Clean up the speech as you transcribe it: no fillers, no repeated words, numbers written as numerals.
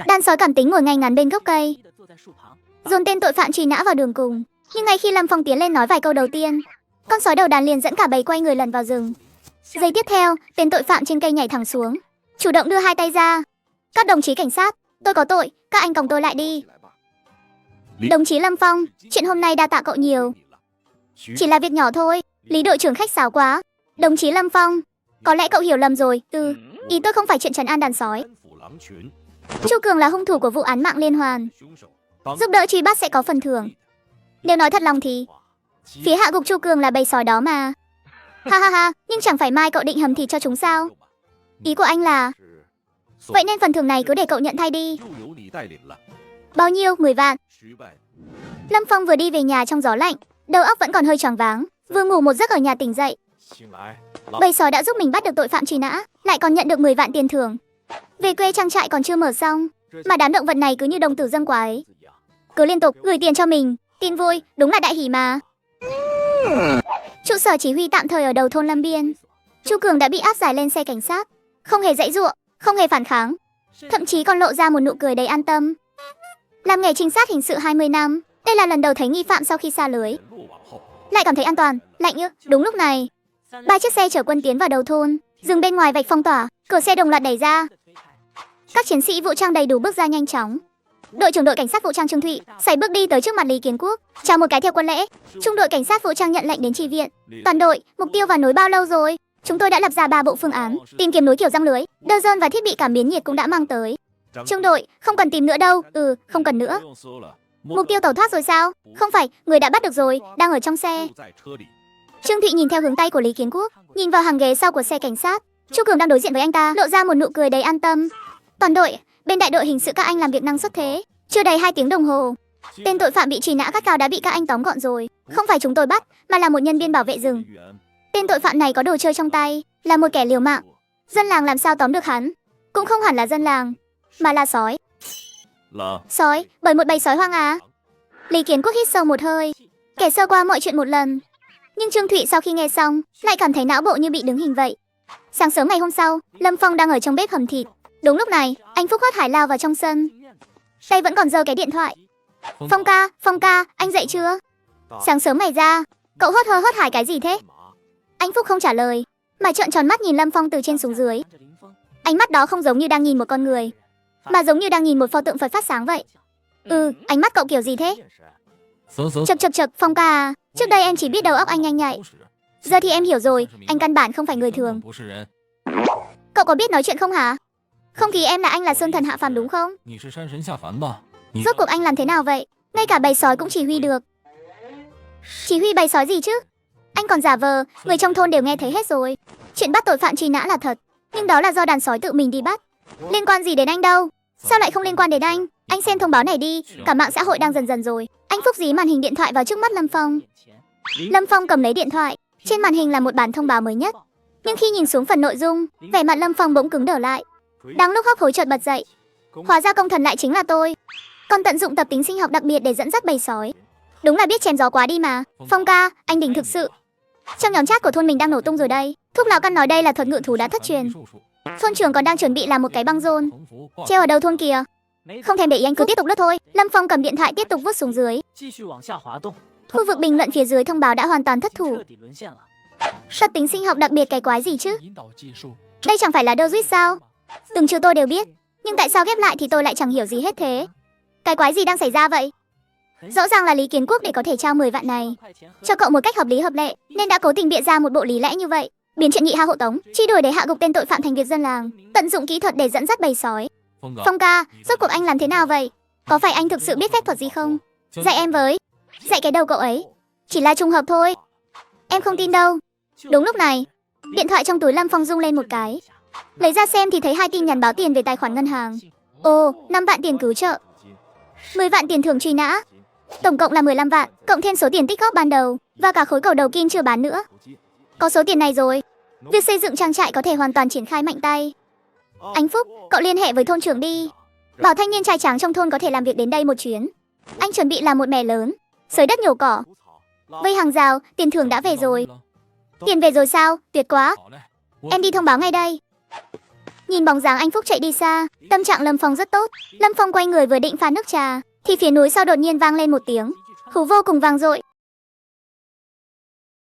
Đàn sói cảm tính ngồi ngay ngắn bên gốc cây, dồn tên tội phạm truy nã vào đường cùng. Nhưng ngay khi Lâm Phong tiến lên nói vài câu đầu tiên, con sói đầu đàn liền dẫn cả bầy quay người lẩn vào rừng. Giây tiếp theo, tên tội phạm trên cây nhảy thẳng xuống, chủ động đưa hai tay ra. Các đồng chí cảnh sát, tôi có tội, các anh còng tôi lại đi. Đồng chí Lâm Phong, chuyện hôm nay đa tạ cậu nhiều. Chỉ là việc nhỏ thôi. Lý đội trưởng khách sáo quá. Đồng chí Lâm Phong, có lẽ cậu hiểu lầm rồi. Ý tôi không phải chuyện trấn an đàn sói. Chu Cường là hung thủ của vụ án mạng liên hoàn, giúp đỡ truy bắt sẽ có phần thưởng. Nếu nói thật lòng thì phía hạ gục Chu Cường là bầy sói đó mà. Ha ha ha, nhưng chẳng phải mai cậu định hầm thịt cho chúng sao? Ý của anh là vậy nên phần thưởng này cứ để cậu nhận thay đi. Bao nhiêu? 10 vạn. Lâm Phong vừa đi về nhà trong gió lạnh, đầu óc vẫn còn hơi choáng váng, vừa ngủ một giấc ở nhà tỉnh dậy. Bầy sói đã giúp mình bắt được tội phạm truy nã, lại còn nhận được 10 vạn tiền thưởng. Về quê trang trại còn chưa mở xong, mà đám động vật này cứ như đồng tử dâng quả ấy, cứ liên tục gửi tiền cho mình. Tin vui, đúng là đại hỉ mà. Trụ sở chỉ huy tạm thời ở đầu thôn Lâm Biên. Chu Cường đã bị áp giải lên xe cảnh sát, không hề giãy giụa, không hề phản kháng, thậm chí còn lộ ra một nụ cười đầy an tâm. Làm nghề trinh sát hình sự 20 năm, đây là lần đầu thấy nghi phạm sau khi sa lưới lại cảm thấy an toàn, lạnh như. Đúng lúc này, 3 chiếc xe chở quân tiến vào đầu thôn, dừng bên ngoài vạch phong tỏa, cửa xe đồng loạt đẩy ra. Các chiến sĩ vũ trang đầy đủ bước ra nhanh chóng. Đội trưởng đội cảnh sát vũ trang Trương Thụy sải bước đi tới trước mặt Lý Kiến Quốc, chào một cái theo quân lễ. Trung đội cảnh sát vũ trang nhận lệnh đến chi viện. Toàn đội, mục tiêu vào núi bao lâu rồi? Chúng tôi đã lập ra 3 bộ phương án, tìm kiếm núi kiểu răng lưới, đơ dơn và thiết bị cảm biến nhiệt cũng đã mang tới. Trung đội, không cần tìm nữa đâu. Không cần nữa. Mục tiêu tẩu thoát rồi sao? Không phải, người đã bắt được rồi, đang ở trong xe. Trương Thụy nhìn theo hướng tay của Lý Kiến Quốc, nhìn vào hàng ghế sau của xe cảnh sát. Chu Cường đang đối diện với anh ta, lộ ra một nụ cười đầy an tâm. Toàn đội, bên đại đội hình sự các anh làm việc năng suất thế. Chưa đầy 2 tiếng đồng hồ, tên tội phạm bị truy nã gắt gao đã bị các anh tóm gọn rồi. Không phải chúng tôi bắt, mà là một nhân viên bảo vệ rừng. Tên tội phạm này có đồ chơi trong tay, là một kẻ liều mạng. Dân làng làm sao tóm được hắn? Cũng không hẳn là dân làng, mà là sói. Sói, bởi một bầy sói hoang à? Lý Kiến Quốc hít sâu một hơi, kể sơ qua mọi chuyện một lần. Nhưng Trương Thụy sau khi nghe xong, lại cảm thấy não bộ như bị đứng hình vậy. Sáng sớm ngày hôm sau, Lâm Phong đang ở trong bếp hầm thịt. Đúng lúc này, anh Phúc hớt hải lao vào trong sân, tay vẫn còn giơ cái điện thoại. Phong ca, anh dậy chưa? Sáng sớm mày ra, cậu hớt hải cái gì thế? Anh Phúc không trả lời, mà trợn tròn mắt nhìn Lâm Phong từ trên xuống dưới. Ánh mắt đó không giống như đang nhìn một con người, mà giống như đang nhìn một pho tượng Phật phát sáng vậy. Ánh mắt cậu kiểu gì thế? Chật, Phong ca à, trước đây em chỉ biết đầu óc anh nhanh nhạy. Giờ thì em hiểu rồi, anh căn bản không phải người thường. Cậu có biết nói chuyện không hả? Không thì em là anh là sơn thần hạ phàm đúng không? Rốt cuộc anh làm thế nào vậy? Ngay cả bầy sói cũng chỉ huy được. Chỉ huy bầy sói gì chứ? Anh còn giả vờ, người trong thôn đều nghe thấy hết rồi. Chuyện bắt tội phạm truy nã là thật, nhưng đó là do đàn sói tự mình đi bắt. Liên quan gì đến anh đâu? Sao lại không liên quan đến anh? Anh xem thông báo này đi, cả mạng xã hội đang dần dần rồi. Anh Phúc dí màn hình điện thoại vào trước mắt Lâm Phong. Lâm Phong cầm lấy điện thoại, trên màn hình là một bản thông báo mới nhất. Nhưng khi nhìn xuống phần nội dung, vẻ mặt Lâm Phong bỗng cứng đờ lại. Đang lúc hấp hối chợt bật dậy. Hóa ra công thần lại chính là tôi. Còn tận dụng tập tính sinh học đặc biệt để dẫn dắt bầy sói. Đúng là biết chém gió quá đi mà. Phong ca, anh đỉnh thực sự. Trong nhóm chat của thôn mình đang nổ tung rồi đây. Thúc Lão Căn nói đây là thuật ngự thú đã thất truyền. Thôn trưởng còn đang chuẩn bị làm một cái băng rôn treo ở đầu thôn kìa. Không thèm để ý anh cứ tiếp tục lướt thôi. Lâm Phong cầm điện thoại tiếp tục vuốt xuống dưới. Khu vực bình luận phía dưới thông báo đã hoàn toàn thất thủ. Tập tính sinh học đặc biệt cái quái gì chứ? Đây chẳng phải là đơ duýt sao? Từng chữ tôi đều biết, nhưng tại sao ghép lại thì tôi lại chẳng hiểu gì hết thế? Cái quái gì đang xảy ra vậy? Rõ ràng là Lý Kiến Quốc để có thể trao 10 vạn này cho cậu một cách hợp lý hợp lệ, nên đã cố tình bịa ra một bộ lý lẽ như vậy, biến chuyện nhị ha hộ tống, truy đuổi để hạ gục tên tội phạm thành việc dân làng, tận dụng kỹ thuật để dẫn dắt bầy sói. Phong ca, rốt cuộc anh làm thế nào vậy? Có phải anh thực sự biết phép thuật gì không? Dạy em với. Dạy cái đầu cậu ấy. Chỉ là trùng hợp thôi. Em không tin đâu. Đúng lúc này, điện thoại trong túi Lâm Phong rung lên một cái. Lấy ra xem thì thấy 2 tin nhắn báo tiền về tài khoản ngân hàng. 5 vạn tiền cứu trợ, 10 vạn tiền thưởng truy nã. Tổng cộng là 15 vạn, cộng thêm số tiền tích góp ban đầu và cả khối cầu đầu kim chưa bán nữa. Có số tiền này rồi, việc xây dựng trang trại có thể hoàn toàn triển khai mạnh tay. Anh Phúc, cậu liên hệ với thôn trưởng đi, bảo thanh niên trai tráng trong thôn có thể làm việc đến đây một chuyến. Anh chuẩn bị làm một mẻ lớn, xới đất nhổ cỏ, vây hàng rào, tiền thưởng đã về rồi. Tiền về rồi sao? Tuyệt quá. Em đi thông báo ngay đây. Nhìn bóng dáng anh Phúc chạy đi xa, tâm trạng Lâm Phong rất tốt. Lâm Phong quay người vừa định pha nước trà, thì phía núi sau đột nhiên vang lên một tiếng hú vô cùng vang dội.